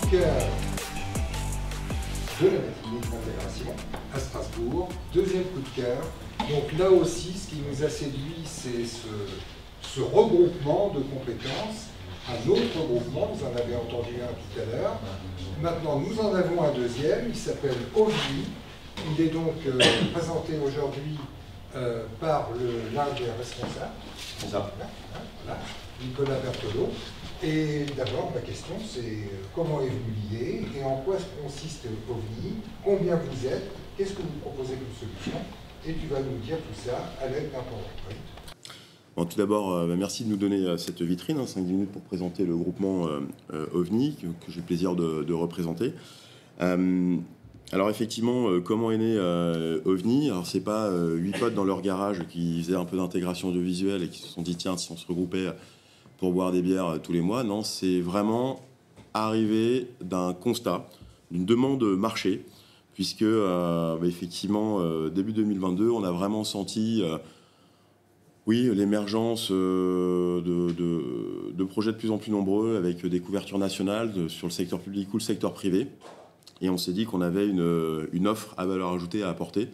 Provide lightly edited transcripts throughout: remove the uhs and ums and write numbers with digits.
de cœur de la matinée d'intégration à Strasbourg. Deuxième coup de cœur. Donc là aussi, ce qui nous a séduit, c'est ce regroupement de compétences. Un autre regroupement, vous en avez entendu un tout à l'heure. Maintenant, nous en avons un deuxième, il s'appelle OVNI. Il est donc présenté aujourd'hui par l'un des responsables. C'est ça. Voilà, Nicolas Berthelot. Et d'abord, ma question, c'est comment est venu l'idée et en quoi consiste OVNI, combien vous êtes, qu'est-ce que vous proposez comme solution, et tu vas nous dire tout ça à l'aide d'un PowerPoint. Bon, tout d'abord, merci de nous donner cette vitrine, 5 minutes pour présenter le groupement OVNI, que j'ai le plaisir de représenter. Alors effectivement, comment est né OVNI? Alors c'est pas 8 potes dans leur garage qui faisaient un peu d'intégration audiovisuelle et qui se sont dit tiens, si on se regroupait pour boire des bières tous les mois. Non, c'est vraiment arrivé d'un constat, d'une demande marché, puisque effectivement, début 2022, on a vraiment senti l'émergence de projets de plus en plus nombreux avec des couvertures nationales sur le secteur public ou le secteur privé. Et on s'est dit qu'on avait une offre à valeur ajoutée à apporter,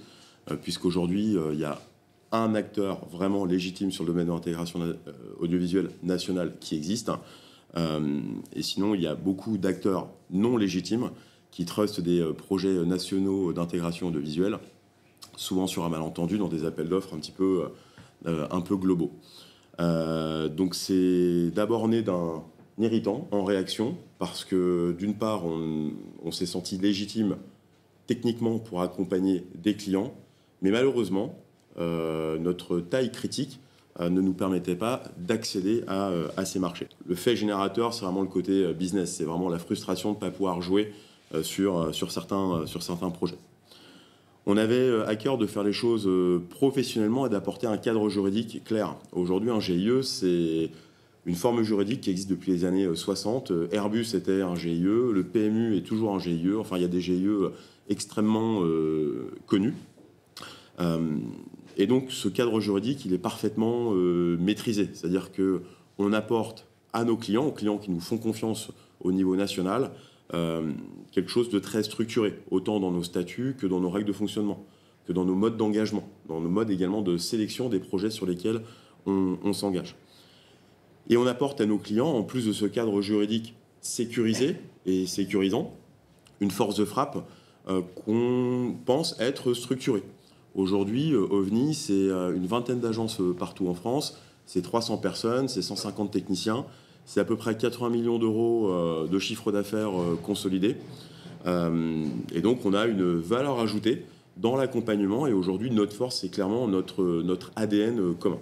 puisqu'aujourd'hui, il y a un acteur vraiment légitime sur le domaine de l'intégration audiovisuelle nationale qui existe. Et sinon, il y a beaucoup d'acteurs non légitimes qui trustent des projets nationaux d'intégration audiovisuelle, souvent sur un malentendu dans des appels d'offres un peu globaux. Donc c'est d'abord né d'un irritant en réaction, parce que d'une part, on s'est senti légitime techniquement pour accompagner des clients, mais malheureusement, notre taille critique ne nous permettait pas d'accéder à ces marchés. Le fait générateur, c'est vraiment le côté business, c'est vraiment la frustration de ne pas pouvoir jouer sur certains projets. On avait à cœur de faire les choses professionnellement et d'apporter un cadre juridique clair. Aujourd'hui, un GIE, c'est une forme juridique qui existe depuis les années 60. Airbus était un GIE, le PMU est toujours un GIE. Enfin, il y a des GIE extrêmement connus. Et donc, ce cadre juridique, il est parfaitement maîtrisé. C'est-à-dire qu'on apporte à nos clients, aux clients qui nous font confiance au niveau national, quelque chose de très structuré, autant dans nos statuts que dans nos règles de fonctionnement, que dans nos modes d'engagement, dans nos modes également de sélection des projets sur lesquels on s'engage. Et on apporte à nos clients, en plus de ce cadre juridique sécurisé et sécurisant, une force de frappe qu'on pense être structurée. Aujourd'hui, OVNI, c'est une vingtaine d'agences partout en France, c'est 300 personnes, c'est 150 techniciens, c'est à peu près 80 millions d'euros de chiffre d'affaires consolidé. Et donc, on a une valeur ajoutée dans l'accompagnement. Et aujourd'hui, notre force, c'est clairement notre ADN commun.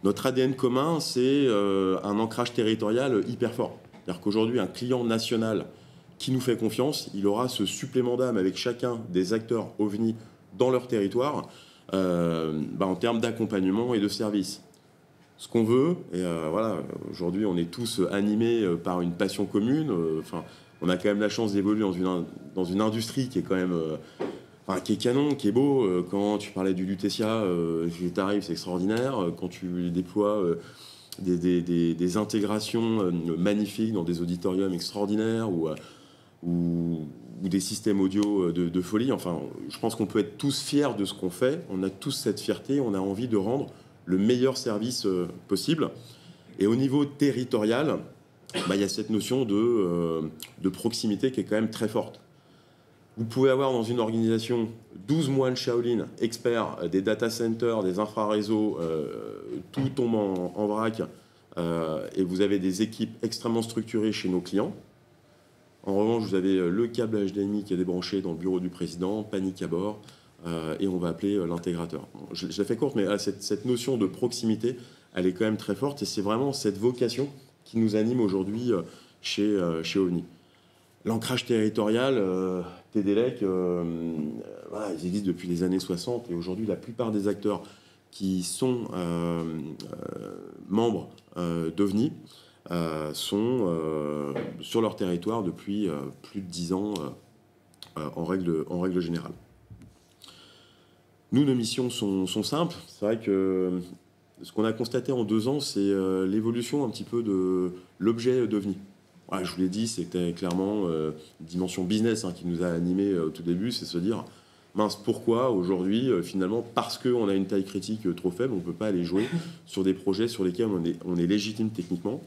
Notre ADN commun, c'est un ancrage territorial hyper fort. C'est-à-dire qu'aujourd'hui, un client national qui nous fait confiance, il aura ce supplément d'âme avec chacun des acteurs OVNI dans leur territoire en termes d'accompagnement et de service. Ce qu'on veut, et aujourd'hui on est tous animés par une passion commune, on a quand même la chance d'évoluer dans une industrie qui est quand même qui est canon, qui est beau. Quand tu parlais du Lutetia, tu arrives, c'est extraordinaire. Quand tu déploies des intégrations magnifiques dans des auditoriums extraordinaires ou des systèmes audio de folie, je pense qu'on peut être tous fiers de ce qu'on fait. On a tous cette fierté, on a envie de rendre le meilleur service possible. Et au niveau territorial, il y a cette notion de proximité qui est quand même très forte. Vous pouvez avoir dans une organisation 12 moines Shaolin, experts des data centers, des infraréseaux, tout tombe en vrac, et vous avez des équipes extrêmement structurées chez nos clients. En revanche, vous avez le câble HDMI qui est débranché dans le bureau du président, panique à bord, et on va appeler l'intégrateur. Je la fais courte, mais cette notion de proximité, elle est quand même très forte, et c'est vraiment cette vocation qui nous anime aujourd'hui chez OVNI. L'ancrage territorial, TDLEC, ils existent depuis les années 60, et aujourd'hui, la plupart des acteurs qui sont membres d'OVNI sont sur leur territoire depuis plus de 10 ans en règle générale. Nous, nos missions sont simples. C'est vrai que ce qu'on a constaté en 2 ans, c'est l'évolution un petit peu de l'objet d'OVNI. Ouais, je vous l'ai dit, c'était clairement une dimension business qui nous a animés au tout début, c'est se dire, mince, pourquoi aujourd'hui, finalement, parce qu'on a une taille critique trop faible, on ne peut pas aller jouer sur des projets sur lesquels on est légitime techniquement.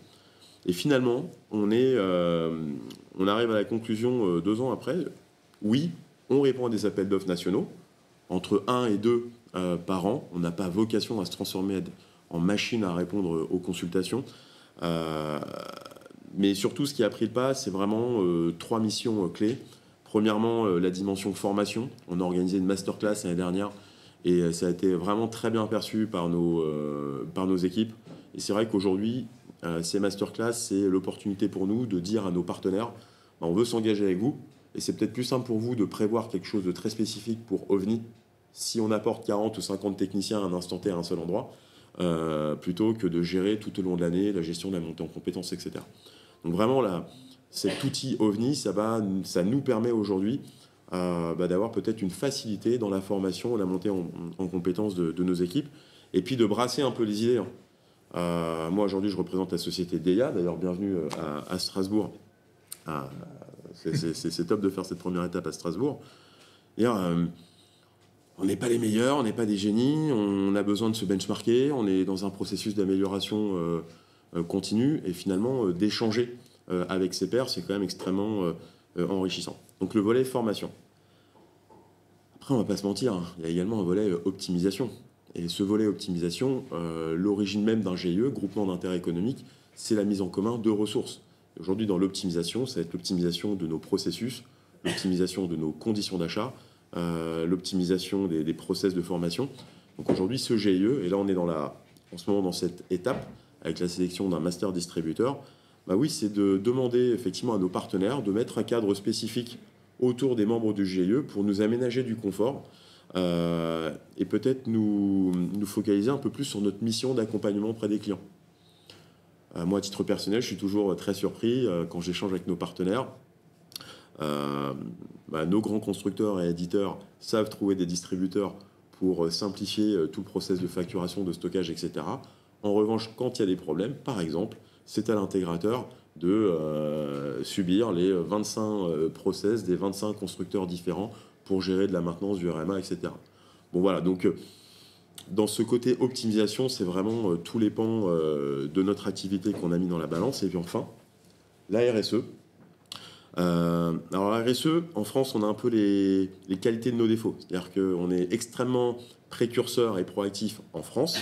Et finalement, on arrive à la conclusion 2 ans après, oui, on répond à des appels d'offres nationaux, entre 1 et 2 par an. On n'a pas vocation à se transformer en machine à répondre aux consultations. Mais surtout, ce qui a pris le pas, c'est vraiment 3 missions clés. Premièrement, la dimension formation. On a organisé une masterclass l'année dernière et ça a été vraiment très bien perçu par nos équipes. Et c'est vrai qu'aujourd'hui, ces masterclass, c'est l'opportunité pour nous de dire à nos partenaires, on veut s'engager avec vous. Et c'est peut-être plus simple pour vous de prévoir quelque chose de très spécifique pour OVNI si on apporte 40 ou 50 techniciens à un instant T à un seul endroit, plutôt que de gérer tout au long de l'année la gestion de la montée en compétences, etc. Donc vraiment, là, cet outil OVNI, ça nous permet aujourd'hui d'avoir peut-être une facilité dans la formation et la montée en compétences de nos équipes, et puis de brasser un peu les idées. Moi, aujourd'hui, je représente la société DEA, d'ailleurs, bienvenue à Strasbourg. C'est top de faire cette première étape à Strasbourg. On n'est pas les meilleurs, on n'est pas des génies, on a besoin de se benchmarker, on est dans un processus d'amélioration continue, et finalement, d'échanger avec ses pairs, c'est quand même extrêmement enrichissant. Donc le volet formation. Après, on ne va pas se mentir, il y a également un volet optimisation. Et ce volet optimisation, l'origine même d'un GIE, groupement d'intérêt économique, c'est la mise en commun de ressources. Aujourd'hui, dans l'optimisation, ça va être l'optimisation de nos processus, l'optimisation de nos conditions d'achat, l'optimisation des process de formation. Donc aujourd'hui, ce GIE, et là on est en ce moment dans cette étape, avec la sélection d'un master distributeur, oui, c'est de demander effectivement à nos partenaires de mettre un cadre spécifique autour des membres du GIE pour nous aménager du confort et peut-être nous focaliser un peu plus sur notre mission d'accompagnement auprès des clients. Moi, à titre personnel, je suis toujours très surpris quand j'échange avec nos partenaires. Nos grands constructeurs et éditeurs savent trouver des distributeurs pour simplifier tout le process de facturation, de stockage, etc. En revanche, quand il y a des problèmes, par exemple, c'est à l'intégrateur de subir les 25 process des 25 constructeurs différents pour gérer de la maintenance, du RMA, etc. Bon voilà, donc dans ce côté optimisation, c'est vraiment tous les pans de notre activité qu'on a mis dans la balance. Et puis enfin, la RSE. Alors la RSE, en France, on a un peu les qualités de nos défauts. C'est-à-dire qu'on est extrêmement précurseur et proactif en France.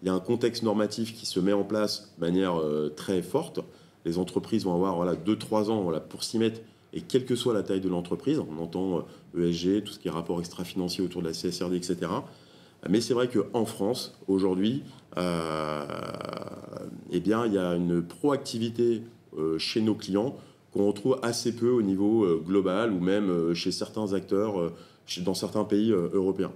Il y a un contexte normatif qui se met en place de manière très forte. Les entreprises vont avoir 2-3 ans pour s'y mettre, et quelle que soit la taille de l'entreprise, on entend ESG, tout ce qui est rapport extra-financier autour de la CSRD, etc. Mais c'est vrai qu'en France, aujourd'hui, il y a une proactivité chez nos clients qu'on retrouve assez peu au niveau global ou même chez certains acteurs dans certains pays européens.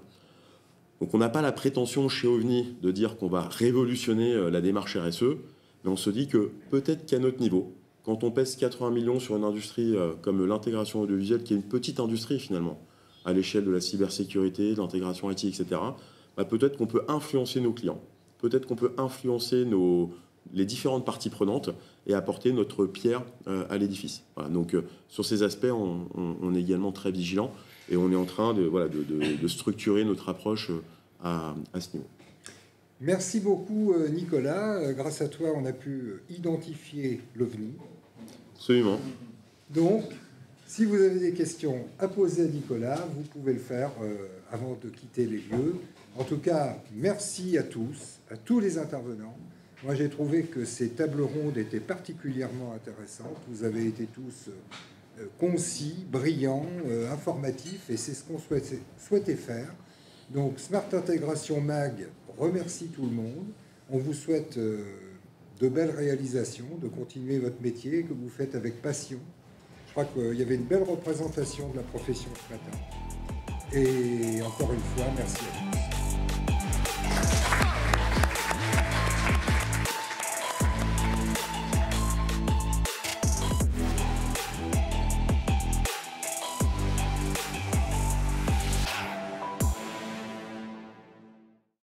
Donc on n'a pas la prétention chez OVNI de dire qu'on va révolutionner la démarche RSE, mais on se dit que peut-être qu'à notre niveau, quand on pèse 80 millions sur une industrie comme l'intégration audiovisuelle, qui est une petite industrie finalement, à l'échelle de la cybersécurité, de l'intégration IT, etc., peut-être qu'on peut influencer nos clients, peut-être qu'on peut influencer les différentes parties prenantes et apporter notre pierre à l'édifice. Voilà, donc sur ces aspects, on est également très vigilant et on est en train de structurer notre approche à ce niveau. Merci beaucoup Nicolas. Grâce à toi, on a pu identifier l'OVNI. Absolument. Donc, si vous avez des questions à poser à Nicolas, vous pouvez le faire avant de quitter les lieux. En tout cas, merci à tous les intervenants. Moi, j'ai trouvé que ces tables rondes étaient particulièrement intéressantes. Vous avez été tous concis, brillants, informatifs, et c'est ce qu'on souhaitait faire. Donc, Smart Intégration Mag remercie tout le monde. On vous souhaite de belles réalisations, de continuer votre métier que vous faites avec passion. Je crois qu'il y avait une belle représentation de la profession ce matin. Et encore une fois, merci à vous.